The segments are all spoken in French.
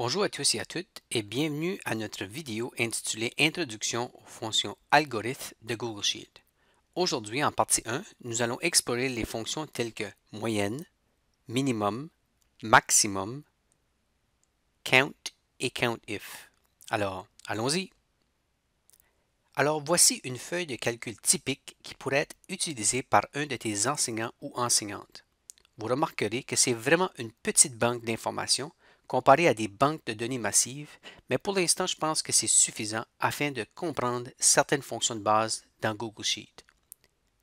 Bonjour à tous et à toutes et bienvenue à notre vidéo intitulée Introduction aux fonctions algorithmes de Google Sheet. Aujourd'hui, en partie 1, nous allons explorer les fonctions telles que moyenne, minimum, maximum, count et countIf. Alors, allons-y! Alors, voici une feuille de calcul typique qui pourrait être utilisée par un de tes enseignants ou enseignantes. Vous remarquerez que c'est vraiment une petite banque d'informations comparée à des banques de données massives, mais pour l'instant, je pense que c'est suffisant afin de comprendre certaines fonctions de base dans Google Sheet.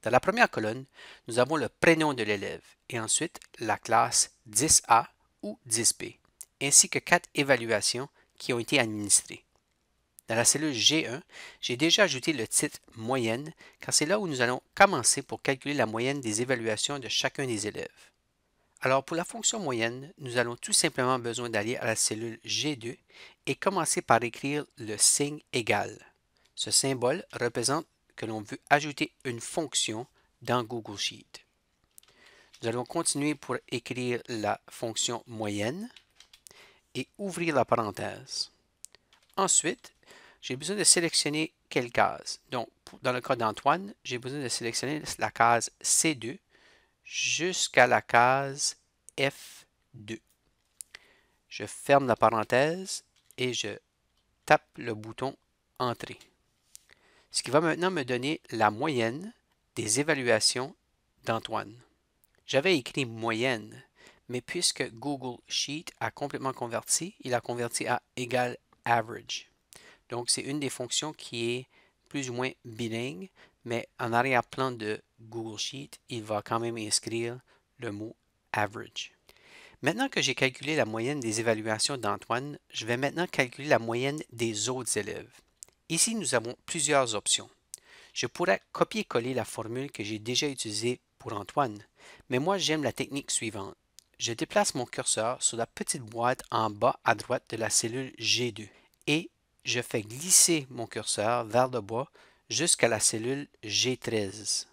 Dans la première colonne, nous avons le prénom de l'élève et ensuite la classe 10A ou 10B, ainsi que 4 évaluations qui ont été administrées. Dans la cellule G1, j'ai déjà ajouté le titre moyenne car c'est là où nous allons commencer pour calculer la moyenne des évaluations de chacun des élèves. Alors pour la fonction moyenne, nous allons tout simplement besoin d'aller à la cellule G2 et commencer par écrire le signe égal. Ce symbole représente que l'on veut ajouter une fonction dans Google Sheet. Nous allons continuer pour écrire la fonction moyenne et ouvrir la parenthèse. Ensuite, j'ai besoin de sélectionner quelle case. Donc, dans le cas d'Antoine, j'ai besoin de sélectionner la case C2 jusqu'à la case F2. Je ferme la parenthèse et je tape le bouton Entrée. Ce qui va maintenant me donner la moyenne des évaluations d'Antoine. J'avais écrit moyenne, mais puisque Google Sheet a complètement converti, il a converti à égal average. Donc, c'est une des fonctions qui est plus ou moins bilingue, mais en arrière-plan de Google Sheet, il va quand même inscrire le mot average. Maintenant que j'ai calculé la moyenne des évaluations d'Antoine, je vais maintenant calculer la moyenne des autres élèves. Ici, nous avons plusieurs options. Je pourrais copier-coller la formule que j'ai déjà utilisée pour Antoine, mais moi j'aime la technique suivante. Je déplace mon curseur sur la petite boîte en bas à droite de la cellule G2 et je fais glisser mon curseur vers le bas jusqu'à la cellule G13.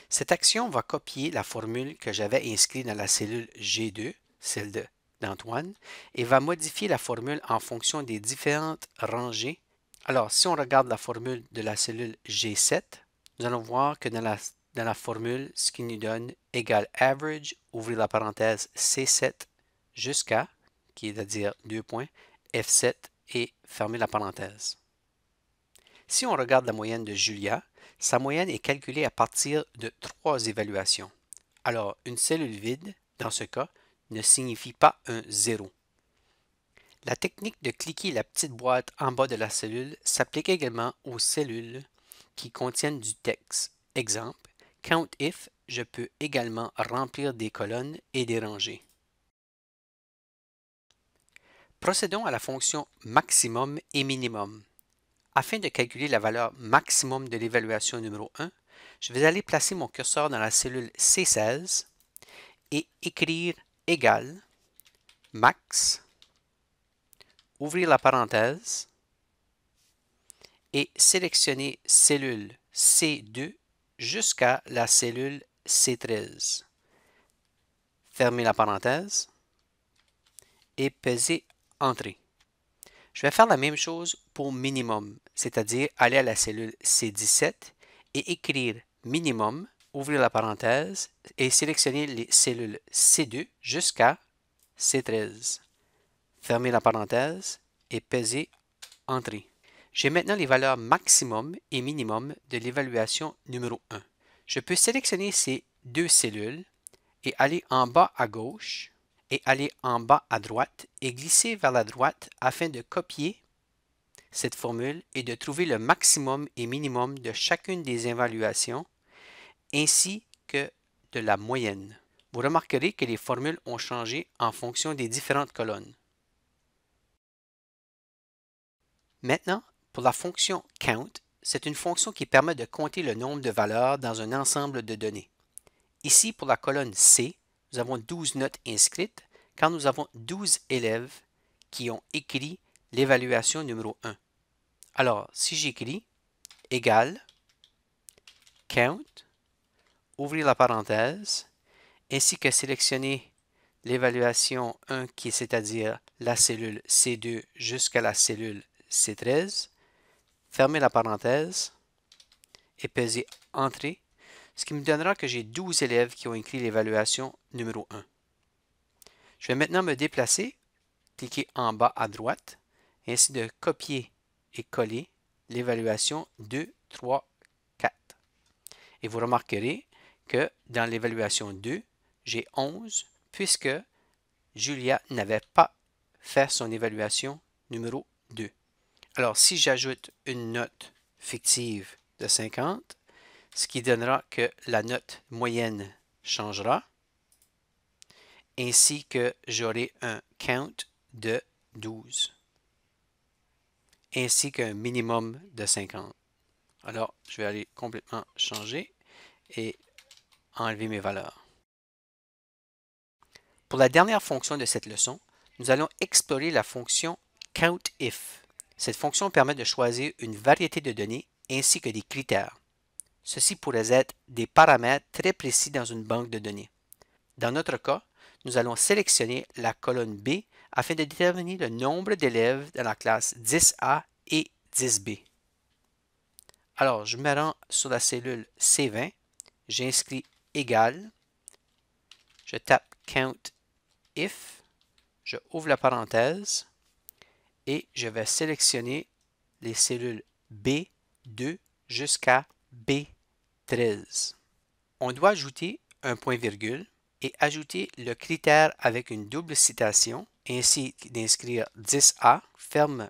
Cette action va copier la formule que j'avais inscrite dans la cellule G2, celle d'Antoine, et va modifier la formule en fonction des différentes rangées. Alors, si on regarde la formule de la cellule G7, nous allons voir que dans la formule, ce qui nous donne égal average, ouvrir la parenthèse C7 jusqu'à, qui est à dire 2 points, F7 et fermer la parenthèse. Si on regarde la moyenne de Julia, sa moyenne est calculée à partir de 3 évaluations. Alors, une cellule vide, dans ce cas, ne signifie pas un 0. La technique de cliquer la petite boîte en bas de la cellule s'applique également aux cellules qui contiennent du texte. Exemple, COUNTIF, je peux également remplir des colonnes et des rangées. Procédons à la fonction maximum et minimum. Afin de calculer la valeur maximum de l'évaluation numéro 1, je vais aller placer mon curseur dans la cellule C16 et écrire égal max, ouvrir la parenthèse et sélectionner cellule C2 jusqu'à la cellule C13. Fermer la parenthèse et peser Entrée. Je vais faire la même chose pour minimum, c'est-à-dire aller à la cellule C17 et écrire minimum, ouvrir la parenthèse et sélectionner les cellules C2 jusqu'à C13. Fermer la parenthèse et peser Entrée. J'ai maintenant les valeurs maximum et minimum de l'évaluation numéro 1. Je peux sélectionner ces deux cellules et aller en bas à gauche et aller en bas à droite et glisser vers la droite afin de copier cette formule et de trouver le maximum et minimum de chacune des évaluations ainsi que de la moyenne. Vous remarquerez que les formules ont changé en fonction des différentes colonnes. Maintenant, pour la fonction count, c'est une fonction qui permet de compter le nombre de valeurs dans un ensemble de données. Ici, pour la colonne C, nous avons 12 notes inscrites car nous avons 12 élèves qui ont écrit l'évaluation numéro 1. Alors, si j'écris égal count, ouvrir la parenthèse, ainsi que sélectionner l'évaluation 1 qui est c'est-à-dire la cellule C2 jusqu'à la cellule C13, fermer la parenthèse et peser Entrée, ce qui me donnera que j'ai 12 élèves qui ont écrit l'évaluation numéro 1. Je vais maintenant me déplacer, cliquer en bas à droite, et ainsi de copier et coller l'évaluation 2, 3, 4. Et vous remarquerez que dans l'évaluation 2, j'ai 11 puisque Julia n'avait pas fait son évaluation numéro 2. Alors, si j'ajoute une note fictive de 50, ce qui donnera que la note moyenne changera, ainsi que j'aurai un count de 12, ainsi qu'un minimum de 50. Alors, je vais aller complètement changer et enlever mes valeurs. Pour la dernière fonction de cette leçon, nous allons explorer la fonction COUNTIF. Cette fonction permet de choisir une variété de données ainsi que des critères. Ceci pourrait être des paramètres très précis dans une banque de données. Dans notre cas, nous allons sélectionner la colonne B afin de déterminer le nombre d'élèves dans la classe 10A et 10B. Alors, je me rends sur la cellule C20, j'inscris égal, je tape COUNTIF, je ouvre la parenthèse et je vais sélectionner les cellules B2 jusqu'à B13. On doit ajouter un point-virgule et ajouter le critère avec une double citation, ainsi d'inscrire 10A, ferme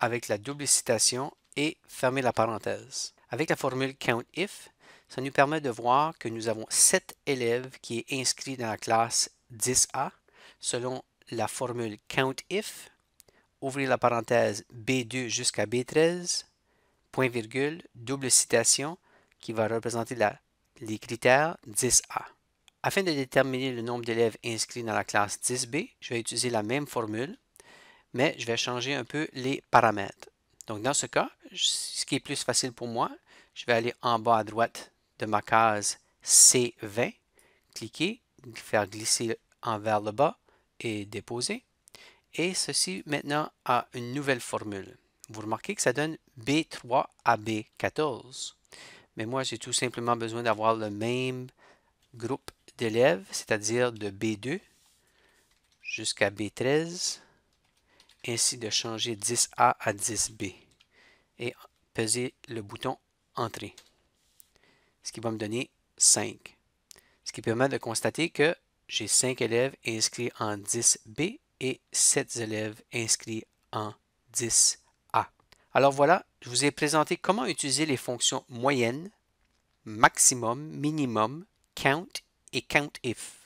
avec la double citation et fermer la parenthèse. Avec la formule COUNTIF, ça nous permet de voir que nous avons 7 élèves qui est inscrit dans la classe 10A selon la formule COUNTIF, ouvrir la parenthèse B2 jusqu'à B13, point virgule, double citation qui va représenter les critères 10A. Afin de déterminer le nombre d'élèves inscrits dans la classe 10B, je vais utiliser la même formule, mais je vais changer un peu les paramètres. Donc dans ce cas, ce qui est plus facile pour moi, je vais aller en bas à droite de ma case C20, cliquer, faire glisser vers le bas et déposer. Et ceci maintenant a une nouvelle formule. Vous remarquez que ça donne B3 à B14. Mais moi, j'ai tout simplement besoin d'avoir le même groupe d'élèves, c'est-à-dire de B2 jusqu'à B13, ainsi de changer 10A à 10B et peser le bouton Entrée, ce qui va me donner 5. Ce qui permet de constater que j'ai 5 élèves inscrits en 10B et 7 élèves inscrits en 10A. Alors voilà, je vous ai présenté comment utiliser les fonctions moyenne, maximum, minimum, count et COUNTIF.